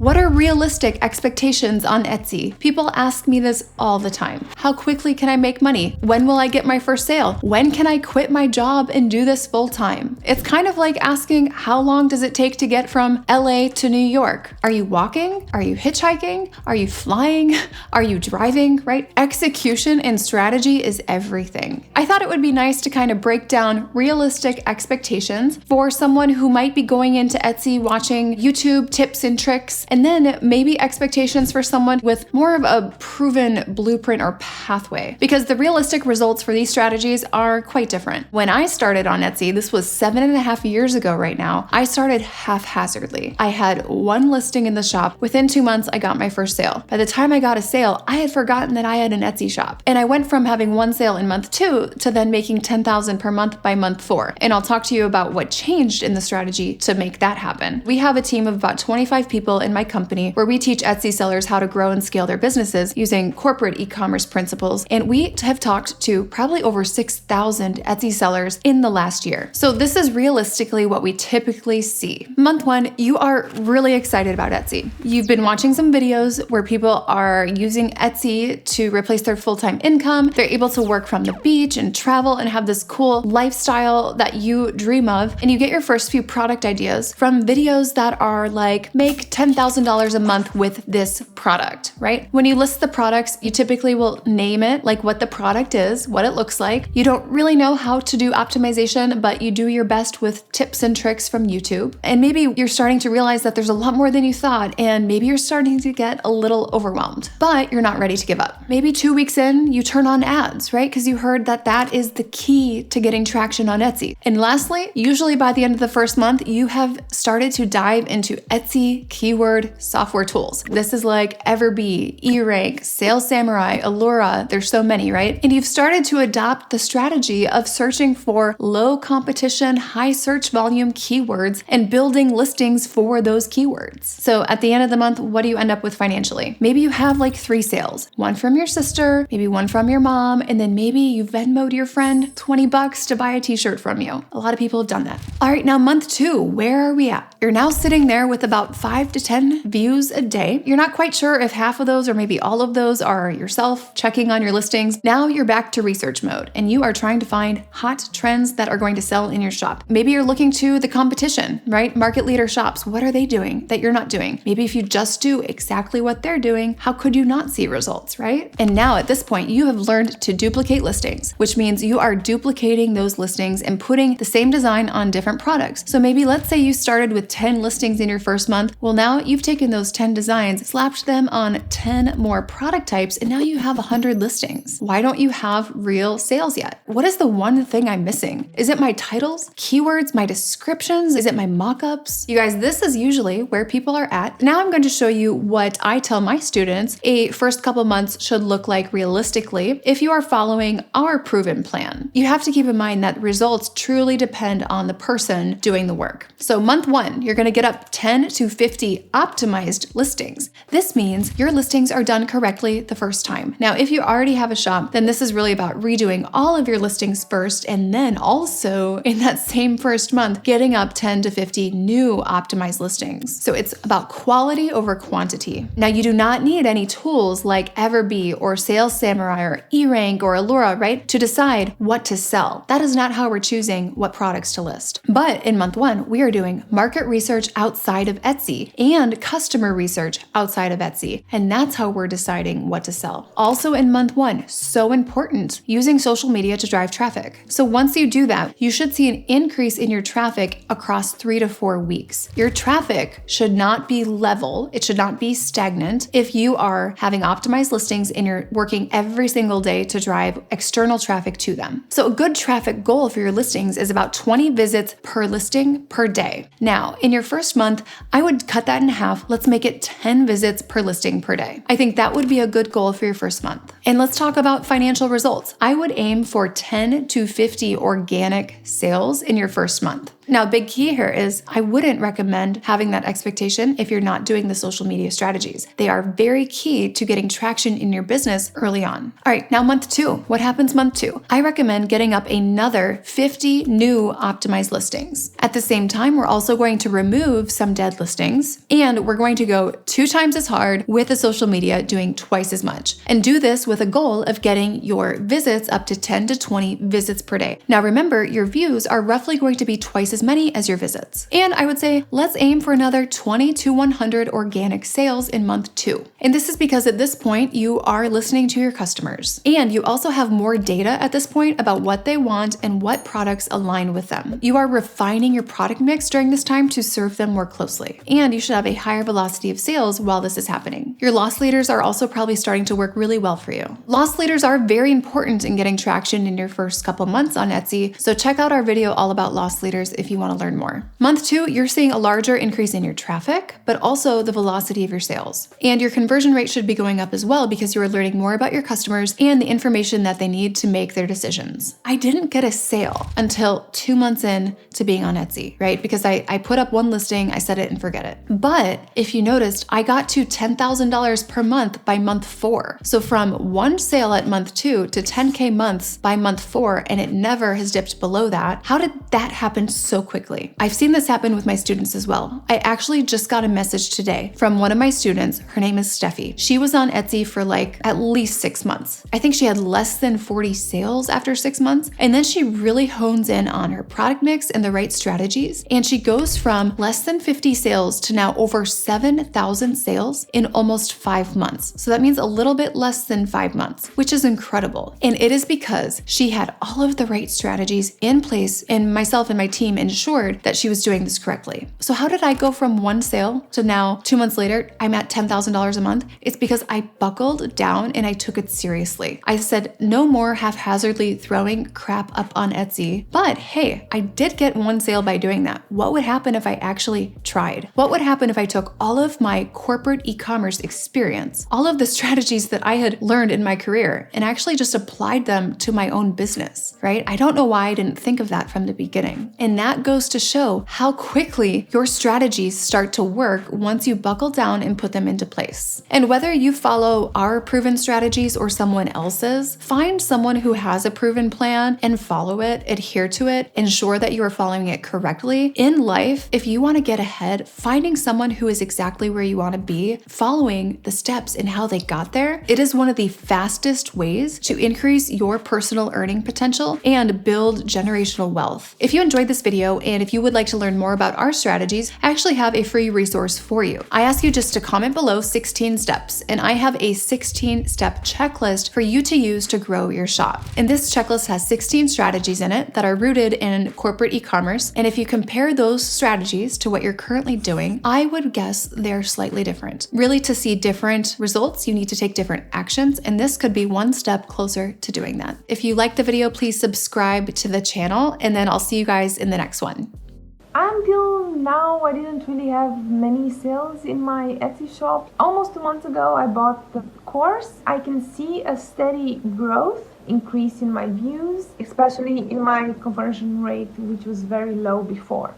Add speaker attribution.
Speaker 1: What are realistic expectations on Etsy? People ask me this all the time. How quickly can I make money? When will I get my first sale? When can I quit my job and do this full time? It's kind of like asking, how long does it take to get from LA to New York? Are you walking? Are you hitchhiking? Are you flying? Are you driving, right? Execution and strategy is everything. I thought it would be nice to kind of break down realistic expectations for someone who might be going into Etsy watching YouTube tips and tricks, and then maybe expectations for someone with more of a proven blueprint or pathway, because the realistic results for these strategies are quite different. When I started on Etsy, this was 7.5 years ago right now, I started haphazardly. I had one listing in the shop. Within 2 months, I got my first sale. By the time I got a sale, I had forgotten that I had an Etsy shop. And I went from having one sale in month 2 to then making $10,000 per month by month 4. And I'll talk to you about what changed in the strategy to make that happen. We have a team of about 25 people in my company where we teach Etsy sellers how to grow and scale their businesses using corporate e-commerce principles. And we have talked to probably over 6,000 Etsy sellers in the last year. So this is realistically what we typically see. Month 1, you are really excited about Etsy. You've been watching some videos where people are using Etsy to replace their full-time income. They're able to work from the beach and travel and have this cool lifestyle that you dream of. And you get your first few product ideas from videos that are like, make $10,000 a month with this product, right? When you list the products, you typically will name it, like what the product is, what it looks like. You don't really know how to do optimization, but you do your best with tips and tricks from YouTube. And maybe you're starting to realize that there's a lot more than you thought, and maybe you're starting to get a little overwhelmed, but you're not ready to give up. Maybe 2 weeks in, you turn on ads, right? Because you heard that that is the key to getting traction on Etsy. And lastly, usually by the end of the first month, you have started to dive into Etsy keyword software tools. This is like Everbee, eRank, Sales Samurai, Allura. There's so many, right? And you've started to adopt the strategy of searching for low competition, high search volume keywords and building listings for those keywords. So at the end of the month, what do you end up with financially? Maybe you have like 3 sales, one from your sister, maybe one from your mom, and then maybe you Venmo'd your friend $20 to buy a t-shirt from you. A lot of people have done that. All right, now month 2, where are we at? You're now sitting there with about 5 to 10 views a day. You're not quite sure if half of those or maybe all of those are yourself checking on your listings. Now you're back to research mode and you are trying to find hot trends that are going to sell in your shop. Maybe you're looking to the competition, right? Market leader shops. What are they doing that you're not doing? Maybe if you just do exactly what they're doing, how could you not see results, right? And now at this point, you have learned to duplicate listings, which means you are duplicating those listings and putting the same design on different products. So maybe let's say you started with 10 listings in your first month. Well, now you've taken those 10 designs, slapped them on 10 more product types, and now you have 100 listings. Why don't you have real sales yet? What is the one thing I'm missing? Is it my titles, keywords, my descriptions? Is it my mockups? You guys, this is usually where people are at. Now I'm going to show you what I tell my students a first couple months should look like realistically if you are following our proven plan. You have to keep in mind that results truly depend on the person doing the work. So month 1, you're going to get up 10 to 50 optimized listings. This means your listings are done correctly the first time. Now, if you already have a shop, then this is really about redoing all of your listings first, and then also in that same first month, getting up 10 to 50 new optimized listings. So it's about quality over quantity. Now, you do not need any tools like Everbee or Sales Samurai or eRank or Allura, right, to decide what to sell. That is not how we're choosing what products to list. But in month 1, we are doing market research outside of Etsy and customer research outside of Etsy. And that's how we're deciding what to sell. Also in month 1, so important, using social media to drive traffic. So once you do that, you should see an increase in your traffic across 3 to 4 weeks. Your traffic should not be level. It should not be stagnant if you are having optimized listings and you're working every single day to drive external traffic to them. So a good traffic goal for your listings is about 20 visits per listing per day. Now, in your first month, I would cut that in half. Let's make it 10 visits per listing per day. I think that would be a good goal for your first month. And let's talk about financial results. I would aim for 10 to 50 organic sales in your first month. Now, big key here is I wouldn't recommend having that expectation if you're not doing the social media strategies. They are very key to getting traction in your business early on. All right, now month 2. What happens month 2? I recommend getting up another 50 new optimized listings. At the same time, we're also going to remove some dead listings, and we're going to go 2 times as hard with the social media, doing twice as much. And do this with a goal of getting your visits up to 10 to 20 visits per day. Now remember, your views are roughly going to be twice as many as your visits. And I would say let's aim for another 20 to 100 organic sales in month 2. And this is because at this point, you are listening to your customers. And you also have more data at this point about what they want and what products align with them. You are refining your product mix during this time to serve them more closely. And you should have a higher velocity of sales while this is happening. Your loss leaders are also probably starting to work really well for you. Loss leaders are very important in getting traction in your first couple months on Etsy, so check out our video all about loss leaders if you want to learn more. Month 2, you're seeing a larger increase in your traffic, but also the velocity of your sales. And your conversion rate should be going up as well because you are learning more about your customers and the information that they need to make their decisions. I didn't get a sale until 2 months in to being on Etsy, right? Because I put up one listing, I set it and forget it. But if you noticed, I got to $10,000 per month by month 4. So from one sale at month 2 to 10K months by month 4, and it never has dipped below that. How did that happen so quickly? I've seen this happen with my students as well. I actually just got a message today from one of my students. Her name is Steffi. She was on Etsy for like at least 6 months. I think she had less than 40 sales after 6 months. And then she really hones in on her product mix and the right strategies. And she goes from less than 50 sales to now over 7,000 sales in almost 5 months. So that means a little bit less than 5 months, which is incredible. And it is because she had all of the right strategies in place, and myself and my team ensured that she was doing this correctly. So how did I go from one sale to now 2 months later, I'm at $10,000 a month? It's because I buckled down and I took it seriously. I said no more haphazardly throwing crap up on Etsy. But hey, I did get one sale by doing that. What would happen if I actually tried? What would happen if I took all of my corporate e-commerce experience, all of the strategies that I had learned in my career, and actually just applied them to my own business, right? I don't know why I didn't think of that from the beginning. And that goes to show how quickly your strategies start to work once you buckle down and put them into place. And whether you follow our proven strategies or someone else's, find someone who has a proven plan and follow it, adhere to it, ensure that you are following it correctly. In life, if you want to get ahead, finding someone who is exactly where you want to be, following the steps and how they got there, it is one of the fastest ways to increase your personal earning potential and build generational wealth. If you enjoyed this video and if you would like to learn more about our strategies, I actually have a free resource for you. I ask you just to comment below 16 steps, and I have a 16-step checklist for you to use to grow your shop. And this checklist has 16 strategies in it that are rooted in corporate e-commerce. And if you compare those strategies to what you're currently doing, I would guess they're slightly different. Really, to see different results, you need to take different actions, and this could be one step closer to doing that. If you liked the video, please subscribe to the channel, and then I'll see you guys in the next one.
Speaker 2: Until now, I didn't really have many sales in my Etsy shop. Almost 2 months ago, I bought the course. I can see a steady growth, increase in my views, especially in my conversion rate, which was very low before.